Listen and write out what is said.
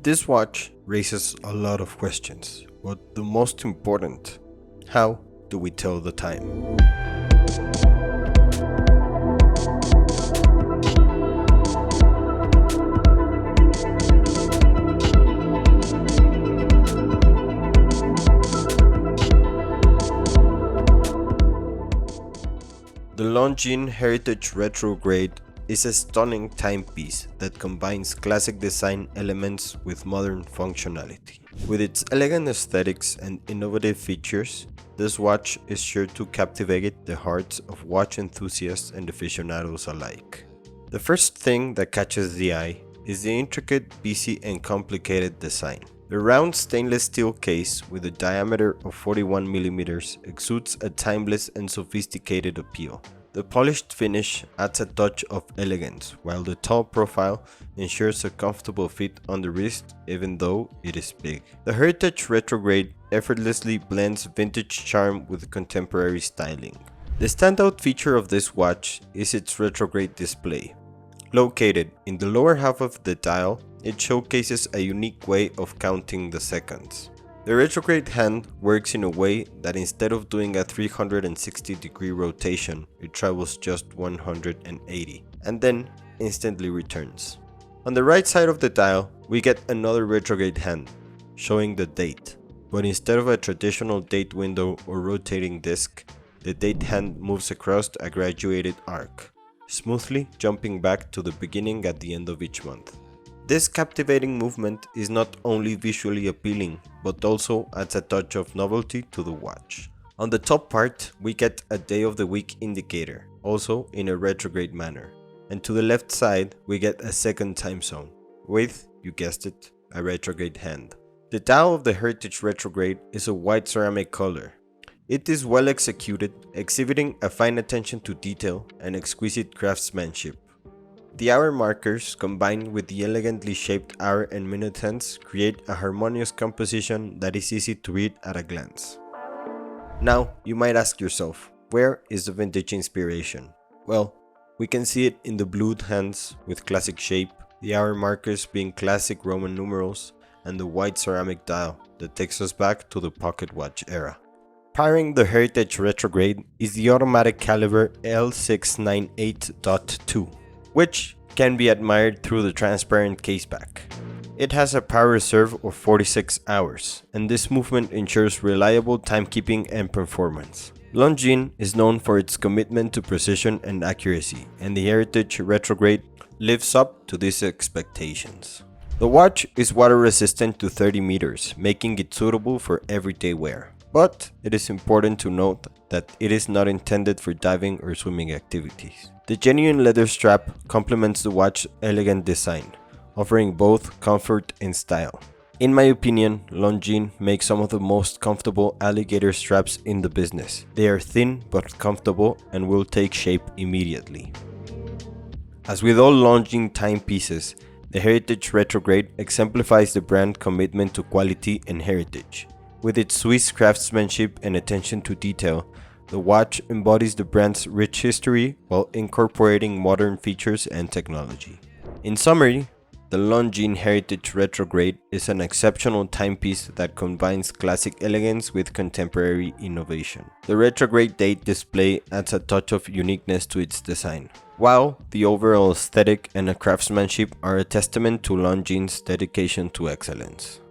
This watch raises a lot of questions, but the most important, how do we tell the time? The Longines Heritage Retrograde is a stunning timepiece that combines classic design elements with modern functionality. With its elegant aesthetics and innovative features, this watch is sure to captivate the hearts of watch enthusiasts and aficionados alike. The first thing that catches the eye is the intricate, busy and complicated design. The round stainless steel case with a diameter of 41mm exudes a timeless and sophisticated appeal. The polished finish adds a touch of elegance, while the tall profile ensures a comfortable fit on the wrist even though it is big. The Heritage Retrograde effortlessly blends vintage charm with contemporary styling. The standout feature of this watch is its retrograde display. Located in the lower half of the dial, it showcases a unique way of counting the seconds. The retrograde hand works in a way that instead of doing a 360-degree rotation, it travels just 180 and then instantly returns. On the right side of the dial, we get another retrograde hand, showing the date, but instead of a traditional date window or rotating disc, the date hand moves across a graduated arc, smoothly jumping back to the beginning at the end of each month. This captivating movement is not only visually appealing, but also adds a touch of novelty to the watch. On the top part, we get a day of the week indicator, also in a retrograde manner. And to the left side, we get a second time zone, with, you guessed it, a retrograde hand. The dial of the Heritage Retrograde is a white ceramic color. It is well executed, exhibiting a fine attention to detail and exquisite craftsmanship. The hour markers, combined with the elegantly shaped hour and minute hands, create a harmonious composition that is easy to read at a glance. Now, you might ask yourself, where is the vintage inspiration? Well, we can see it in the blued hands with classic shape, the hour markers being classic Roman numerals, and the white ceramic dial that takes us back to the pocket watch era. Powering the Heritage Retrograde is the automatic caliber L698.2. which can be admired through the transparent caseback. It has a power reserve of 46 hours, and this movement ensures reliable timekeeping and performance. Longines is known for its commitment to precision and accuracy, and the Heritage Retrograde lives up to these expectations. The watch is water resistant to 30 meters, making it suitable for everyday wear. But it is important to note that it is not intended for diving or swimming activities. The genuine leather strap complements the watch's elegant design, offering both comfort and style. In my opinion, Longines makes some of the most comfortable alligator straps in the business. They are thin but comfortable and will take shape immediately. As with all Longines timepieces, the Heritage Retrograde exemplifies the brand commitment to quality and heritage. With its Swiss craftsmanship and attention to detail, the watch embodies the brand's rich history while incorporating modern features and technology. In summary, the Longines Heritage Retrograde is an exceptional timepiece that combines classic elegance with contemporary innovation. The retrograde date display adds a touch of uniqueness to its design, while the overall aesthetic and craftsmanship are a testament to Longines' dedication to excellence.